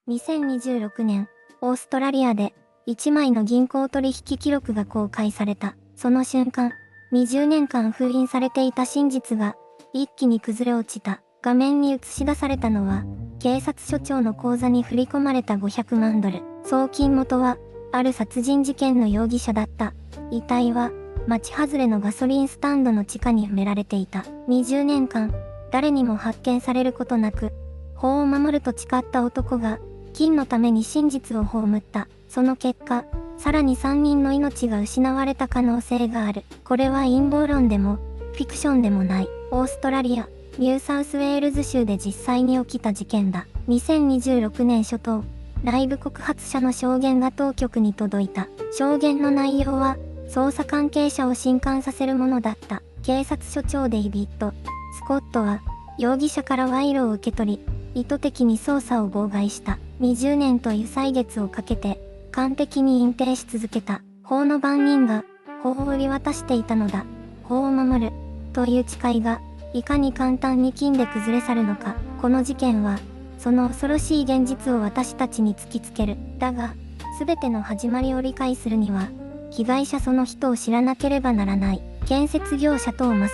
2026年、オーストラリアで1枚の銀行取引記録が公開された。その瞬間、20年間封印されていた真実が一気に崩れ落ちた。画面に映し出されたのは、警察署長の口座に振り込まれた500万ドル。送金元は、ある殺人事件の容疑者だった。遺体は、町外れのガソリンスタンドの地下に埋められていた。20年間、誰にも発見されることなく、法を守ると誓った男が、金のために真実を葬った。その結果、さらに3人の命が失われた可能性がある。これは陰謀論でも、フィクションでもない。オーストラリア、ニューサウスウェールズ州で実際に起きた事件だ。2026年初頭、内部告発者の証言が当局に届いた。証言の内容は、捜査関係者を震撼させるものだった。警察署長デイビッド・スコットは、容疑者から賄賂を受け取り、意図的に捜査を妨害した。20年という歳月をかけて、完璧に隠蔽し続けた。法の番人が、法を売り渡していたのだ。法を守る、という誓いが、いかに簡単に金で崩れ去るのか。この事件は、その恐ろしい現実を私たちに突きつける。だが、すべての始まりを理解するには、被害者その人を知らなければならない。建設業者トーマス・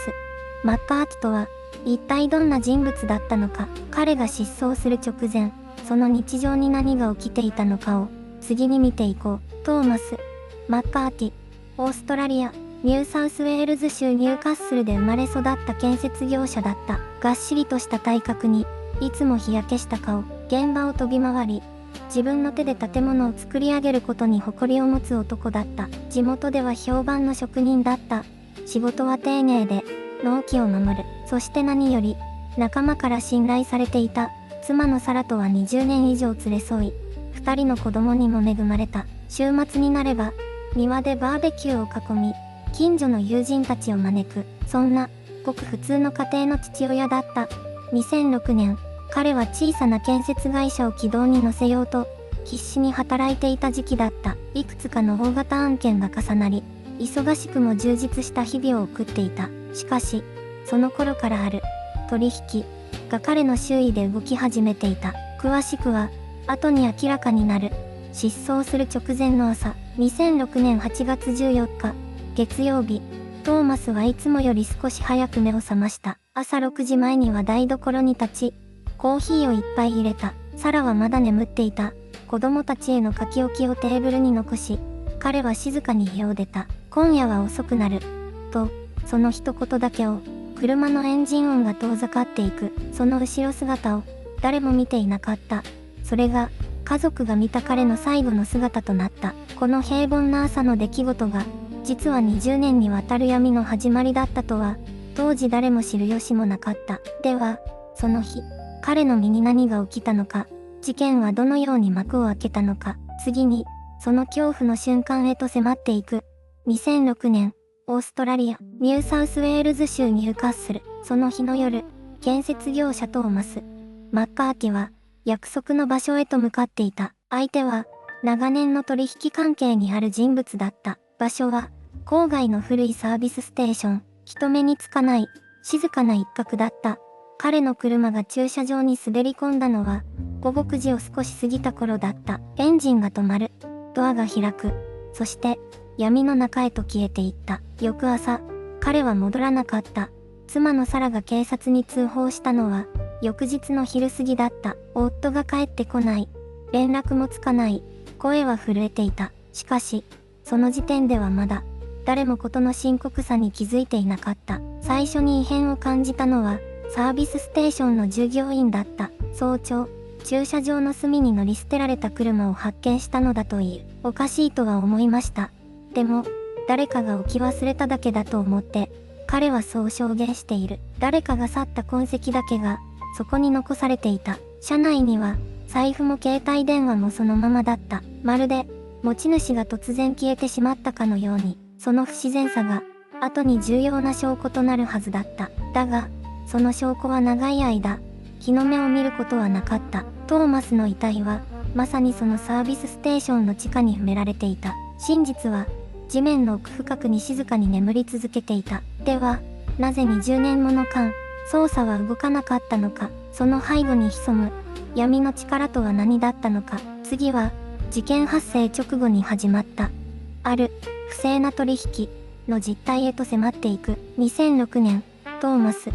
マッカーティとは、一体どんな人物だったのか。彼が失踪する直前、その日常に何が起きていたのかを、次に見ていこう。トーマス・マッカーティ、オーストラリア、ニューサウスウェールズ州ニューカッスルで生まれ育った建設業者だった。がっしりとした体格に、いつも日焼けした顔、現場を飛び回り、自分の手で建物を作り上げることに誇りを持つ男だった。地元では評判の職人だった。仕事は丁寧で、納期を守る。そして何より、仲間から信頼されていた。妻のサラとは20年以上連れ添い、2人の子供にも恵まれた。週末になれば、庭でバーベキューを囲み、近所の友人たちを招く。そんな、ごく普通の家庭の父親だった。2006年、彼は小さな建設会社を軌道に乗せようと、必死に働いていた時期だった。いくつかの大型案件が重なり、忙しくも充実した日々を送っていた。しかし、その頃からある、取引、が彼の周囲で動き始めていた。詳しくは、後に明らかになる。失踪する直前の朝、2006年8月14日、月曜日、トーマスはいつもより少し早く目を覚ました。朝6時前には台所に立ち、コーヒーを一杯入れた。サラはまだ眠っていた。子供たちへの書き置きをテーブルに残し、彼は静かに家を出た。今夜は遅くなる。と、その一言だけを、車のエンジン音が遠ざかっていく。その後ろ姿を、誰も見ていなかった。それが、家族が見た彼の最後の姿となった。この平凡な朝の出来事が、実は20年にわたる闇の始まりだったとは、当時誰も知る由もなかった。では、その日、彼の身に何が起きたのか、事件はどのように幕を開けたのか、次に、その恐怖の瞬間へと迫っていく。2006年、オーストラリア、ニューサウスウェールズ州ニューカッスル。その日の夜、建設業者トーマス・マッカーティは、約束の場所へと向かっていた。相手は、長年の取引関係にある人物だった。場所は、郊外の古いサービスステーション。人目につかない、静かな一角だった。彼の車が駐車場に滑り込んだのは、午後9時を少し過ぎた頃だった。エンジンが止まる。ドアが開く。そして、闇の中へと消えていった。翌朝、彼は戻らなかった。妻のサラが警察に通報したのは、翌日の昼過ぎだった。夫が帰ってこない。連絡もつかない。声は震えていた。しかし、その時点ではまだ、誰も事の深刻さに気づいていなかった。最初に異変を感じたのは、サービスステーションの従業員だった。早朝、駐車場の隅に乗り捨てられた車を発見したのだという。おかしいとは思いました。でも、誰かが置き忘れただけだと思って、彼はそう証言している。誰かが去った痕跡だけが、そこに残されていた。車内には、財布も携帯電話もそのままだった。まるで、持ち主が突然消えてしまったかのように、その不自然さが、後に重要な証拠となるはずだった。だが、その証拠は長い間、日の目を見ることはなかった。トーマスの遺体は、まさにそのサービスステーションの地下に埋められていた。真実は、地面の奥深くに静かに眠り続けていた。では、なぜ20年もの間、捜査は動かなかったのか。その背後に潜む、闇の力とは何だったのか。次は、事件発生直後に始まった。ある、不正な取引の実態へと迫っていく。2006年、トーマス・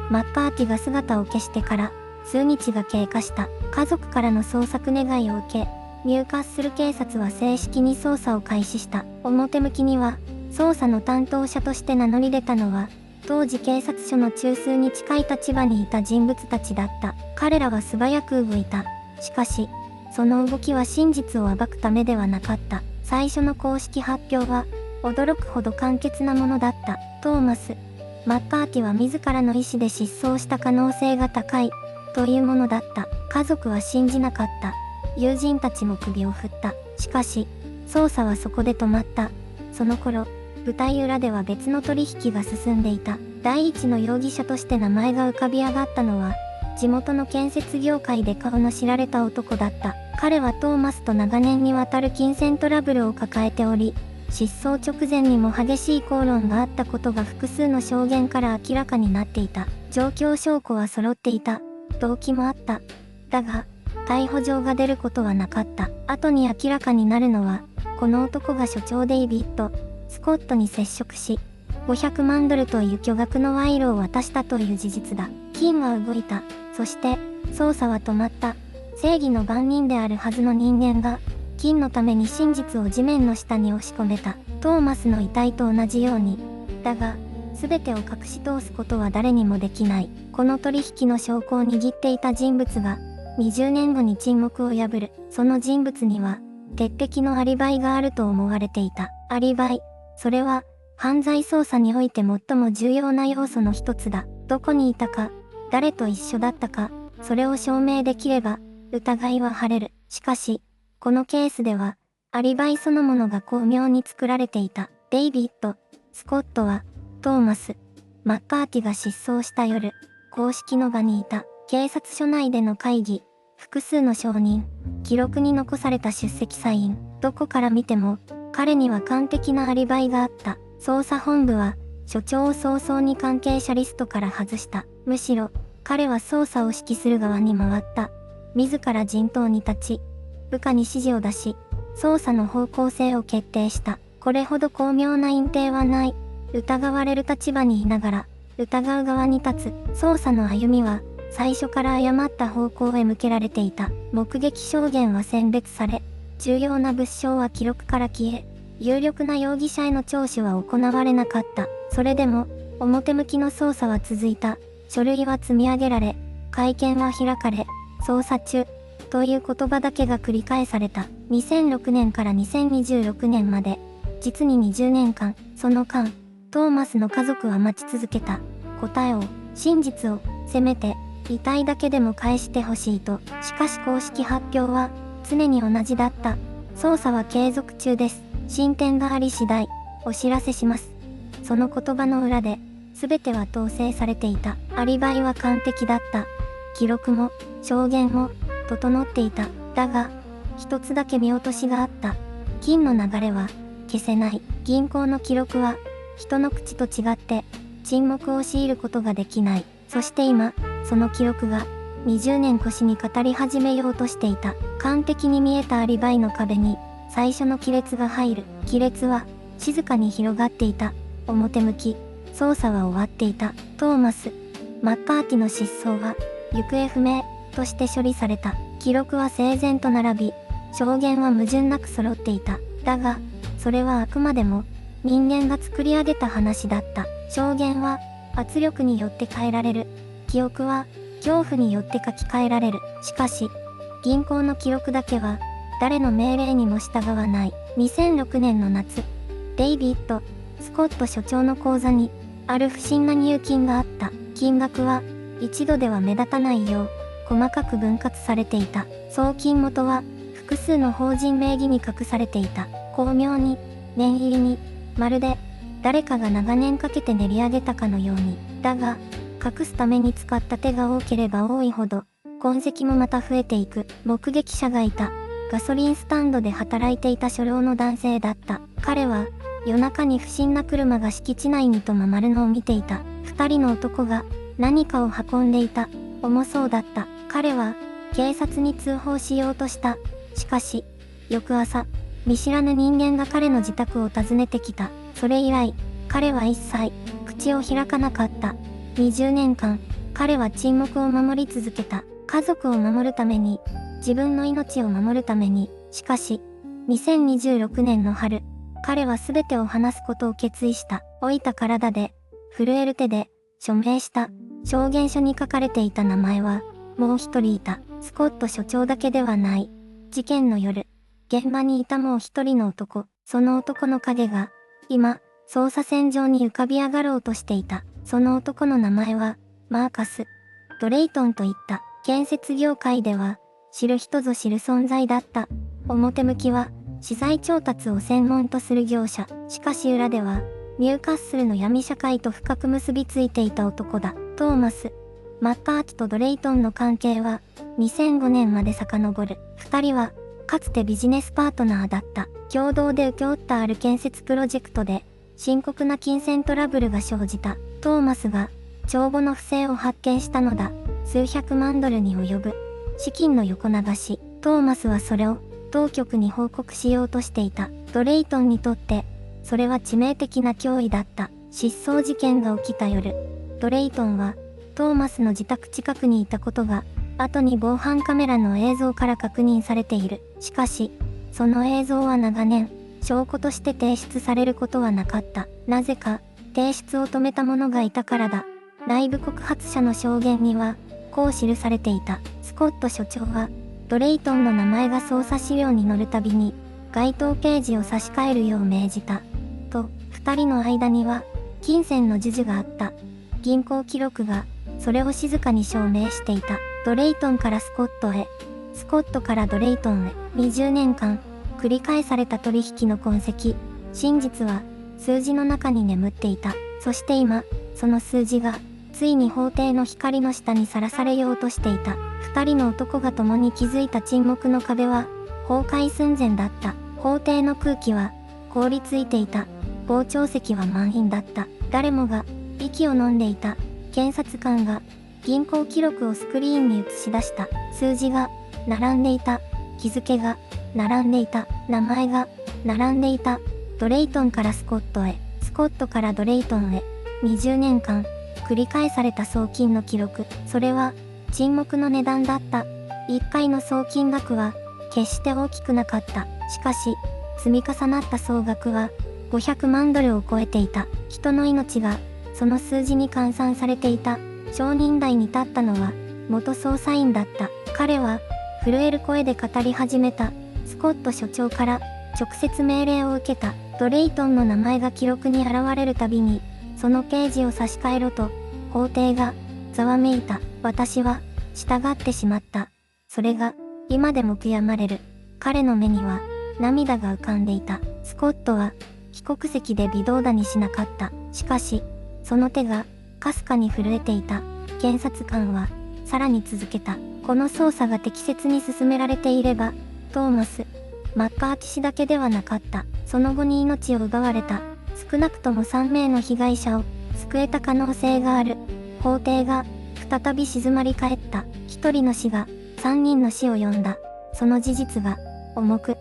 マッカーティが姿を消してから、数日が経過した。家族からの捜索願いを受け、ニューカッスル警察は正式に捜査を開始した。表向きには、捜査の担当者として名乗り出たのは、当時警察署の中枢に近い立場にいた人物たちだった。彼らは素早く動いた。しかし、その動きは真実を暴くためではなかった。最初の公式発表は、驚くほど簡潔なものだった。トーマス・マッカーティは自らの意思で失踪した可能性が高い、というものだった。家族は信じなかった。友人たちも首を振った。しかし、捜査はそこで止まった。その頃、舞台裏では別の取引が進んでいた。第一の容疑者として名前が浮かび上がったのは、地元の建設業界で顔の知られた男だった。彼はトーマスと長年にわたる金銭トラブルを抱えており、失踪直前にも激しい口論があったことが複数の証言から明らかになっていた。状況証拠は揃っていた。動機もあった。だが、逮捕状が出ることはなかった。後に明らかになるのは、この男が所長デイビッド・スコットに接触し、$500万という巨額の賄賂を渡したという事実だ。金は動いた。そして、捜査は止まった。正義の番人であるはずの人間が、金のために真実を地面の下に押し込めた。トーマスの遺体と同じように。だが、全てを隠し通すことは誰にもできない。この取引の証拠を握っていた人物が、20年後に沈黙を破る。その人物には、鉄壁のアリバイがあると思われていた。アリバイ。それは、犯罪捜査において最も重要な要素の一つだ。どこにいたか、誰と一緒だったか、それを証明できれば、疑いは晴れる。しかし、このケースでは、アリバイそのものが巧妙に作られていた。デイビッド・スコットは、トーマス・マッカーティが失踪した夜、公式の場にいた。警察署内での会議、複数の証人、記録に残された出席サイン、どこから見ても、彼には完璧なアリバイがあった。捜査本部は、署長を早々に関係者リストから外した。むしろ、彼は捜査を指揮する側に回った。自ら陣頭に立ち、部下に指示を出し、捜査の方向性を決定した。これほど巧妙な隠蔽はない。疑われる立場にいながら、疑う側に立つ。捜査の歩みは、最初から誤った方向へ向けられていた。目撃証言は選別され、重要な物証は記録から消え、有力な容疑者への聴取は行われなかった。それでも、表向きの捜査は続いた。書類は積み上げられ、会見は開かれ、捜査中、という言葉だけが繰り返された。2006年から2026年まで、実に20年間、その間、トーマスの家族は待ち続けた。答えを、真実を、せめて、遺体だけでも返してほしいと。しかし公式発表は、常に同じだった。捜査は継続中です。進展があり次第、お知らせします。その言葉の裏で、全ては統制されていた。アリバイは完璧だった。記録も、証言も、整っていた。だが、一つだけ見落としがあった。金の流れは、消せない。銀行の記録は、人の口と違って、沈黙を強いることができない。そして今、その記録が、20年越しに語り始めようとしていた。完璧に見えたアリバイの壁に、最初の亀裂が入る。亀裂は、静かに広がっていた。表向き、捜査は終わっていた。トーマス・マッカーティの失踪は、行方不明、として処理された。記録は整然と並び、証言は矛盾なく揃っていた。だが、それはあくまでも、人間が作り上げた話だった。証言は、圧力によって変えられる。記憶は、恐怖によって書き換えられる。しかし、銀行の記録だけは、誰の命令にも従わない。2006年の夏、デイビッド・スコット所長の口座に、ある不審な入金があった。金額は、一度では目立たないよう、細かく分割されていた。送金元は、複数の法人名義に隠されていた。巧妙に、念入りに、まるで、誰かが長年かけて練り上げたかのように。だが、隠すために使った手が多ければ多いほど、痕跡もまた増えていく。目撃者がいた。ガソリンスタンドで働いていた初老の男性だった。彼は、夜中に不審な車が敷地内にと回るのを見ていた。二人の男が、何かを運んでいた。重そうだった。彼は、警察に通報しようとした。しかし、翌朝、見知らぬ人間が彼の自宅を訪ねてきた。それ以来、彼は一切、口を開かなかった。20年間、彼は沈黙を守り続けた。家族を守るために、自分の命を守るために。しかし、2026年の春、彼は全てを話すことを決意した。老いた体で、震える手で、署名した。証言書に書かれていた名前は、もう一人いた。スコット署長だけではない。事件の夜、現場にいたもう一人の男。その男の影が、今、捜査線上に浮かび上がろうとしていた。その男の名前は、マーカス・ドレイトンといった。建設業界では、知る人ぞ知る存在だった。表向きは、資材調達を専門とする業者。しかし裏では、ニューカッスルの闇社会と深く結びついていた男だ。トーマス・マッカーティとドレイトンの関係は、2005年まで遡る。二人は、かつてビジネスパートナーだった。共同で請け負ったある建設プロジェクトで、深刻な金銭トラブルが生じた。トーマスが、帳簿の不正を発見したのだ。数百万ドルに及ぶ。資金の横流し。トーマスはそれを、当局に報告しようとしていた。ドレイトンにとって、それは致命的な脅威だった。失踪事件が起きた夜、ドレイトンは、トーマスの自宅近くにいたことが、後に防犯カメラの映像から確認されている。しかし、その映像は長年、証拠として提出されることはなかった。なぜか、提出を止めた者がいたからだ。内部告発者の証言には、こう記されていた。スコット署長は、ドレイトンの名前が捜査資料に載るたびに、該当刑事を差し替えるよう命じた。と、二人の間には、金銭の授受があった。銀行記録が、それを静かに証明していた。ドレイトンからスコットへ、スコットからドレイトンへ、20年間、繰り返された取引の痕跡。真実は、数字の中に眠っていた。そして今、その数字が、ついに法廷の光の下にさらされようとしていた。二人の男が共に築いた沈黙の壁は、崩壊寸前だった。法廷の空気は、凍りついていた。傍聴席は満員だった。誰もが、息を飲んでいた。検察官が、銀行記録をスクリーンに映し出した。数字が、並んでいた。日付が、並んでいた。名前が、並んでいた。ドレイトンからスコットへ、スコットからドレイトンへ。20年間、繰り返された送金の記録。それは、沈黙の値段だった。1回の送金額は、決して大きくなかった。しかし、積み重なった総額は、500万ドルを超えていた。人の命が、その数字に換算されていた。証人台に立ったのは、元捜査員だった。彼は、震える声で語り始めた。スコット署長から、直接命令を受けた。ドレイトンの名前が記録に現れるたびに、その刑事を差し替えろと、法廷が、ざわめいた。私は、従ってしまった。それが、今でも悔やまれる。彼の目には、涙が浮かんでいた。スコットは、被告席で微動だにしなかった。しかし、その手が、かすかに震えていた。検察官は、さらに続けた。この捜査が適切に進められていれば、トーマス・マッカーティ氏だけではなかった。その後に命を奪われた。少なくとも3名の被害者を、救えた可能性がある。法廷が、再び静まり返った。一人の死が、3人の死を呼んだ。その事実が、重く、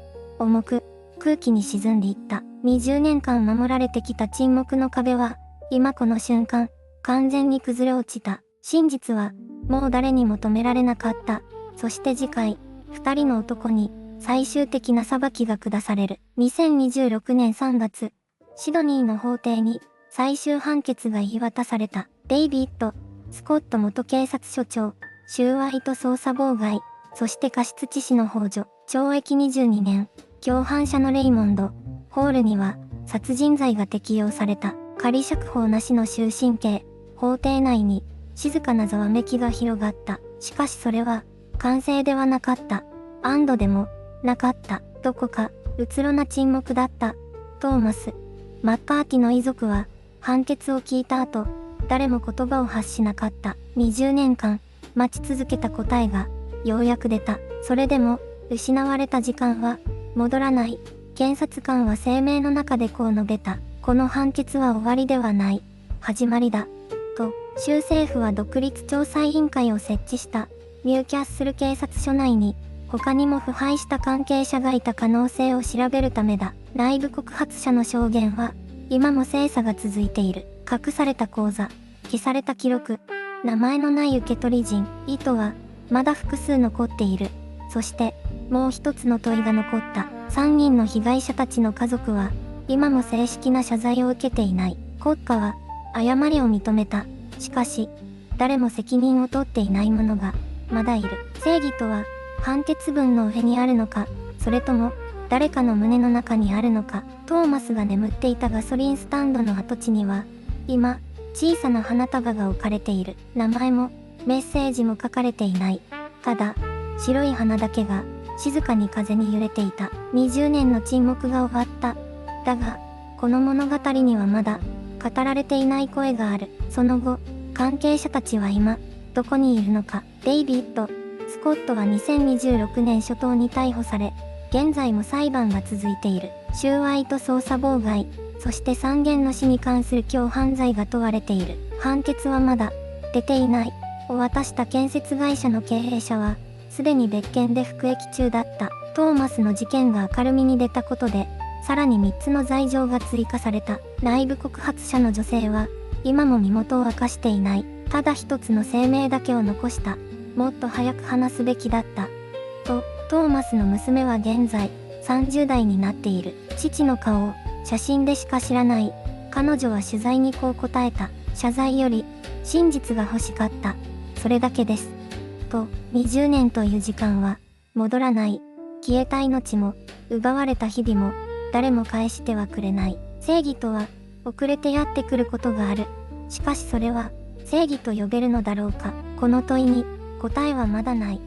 空気に沈んでいった。20年間守られてきた沈黙の壁は、今この瞬間、完全に崩れ落ちた。真実は、もう誰にも止められなかった。そして次回、二人の男に、最終的な裁きが下される。2026年3月、シドニーの法廷に、最終判決が言い渡された。デイビッド・スコット元警察署長、収賄と捜査妨害、そして過失致死の幇助、懲役22年。共犯者のレイモンド・ホールには、殺人罪が適用された。仮釈放なしの終身刑。法廷内に、静かなざわめきが広がった。しかしそれは、完成ではなかった。安堵でも、なかった。どこか、うつろな沈黙だった。トーマス・マッカーティの遺族は、判決を聞いた後、誰も言葉を発しなかった。20年間、待ち続けた答えが、ようやく出た。それでも、失われた時間は、戻らない。検察官は声明の中でこう述べた。この判決は終わりではない。始まりだ。と、州政府は独立調査委員会を設置した。ニューキャッスル警察署内に他にも腐敗した関係者がいた可能性を調べるためだ。内部告発者の証言は今も精査が続いている。隠された口座、消された記録、名前のない受取人、意図はまだ複数残っている。そしてもう一つの問いが残った。3人の被害者たちの家族は今も正式な謝罪を受けていない。国家は誤りを認めた。しかし誰も責任を取っていない者がまだいる。正義とは判決文の上にあるのか、それとも誰かの胸の中にあるのか。トーマスが眠っていたガソリンスタンドの跡地には今小さな花束が置かれている。名前もメッセージも書かれていない。ただ白い花だけが静かに風に揺れていた。20年の沈黙が終わった。だがこの物語にはまだ語られていない声がある。その後関係者たちは今どこにいるのか。デイビッド・スコットは2026年初頭に逮捕され、現在も裁判が続いている。収賄と捜査妨害、そして3件の死に関する共犯罪が問われている。判決はまだ出ていないを渡した建設会社の経営者はすでに別件で服役中だった。トーマスの事件が明るみに出たことでさらに3つの罪状が追加された。内部告発者の女性は今も身元を明かしていない。ただ一つの声明だけを残した。もっと早く話すべきだった。と、トーマスの娘は現在30代になっている。父の顔を写真でしか知らない。彼女は取材にこう答えた。謝罪より真実が欲しかった。それだけです。と、20年という時間は戻らない。消えた命も奪われた日々も誰も返してはくれない。正義とは遅れてやってくることがある。しかしそれは正義と呼べるのだろうか。この問いに答えはまだない。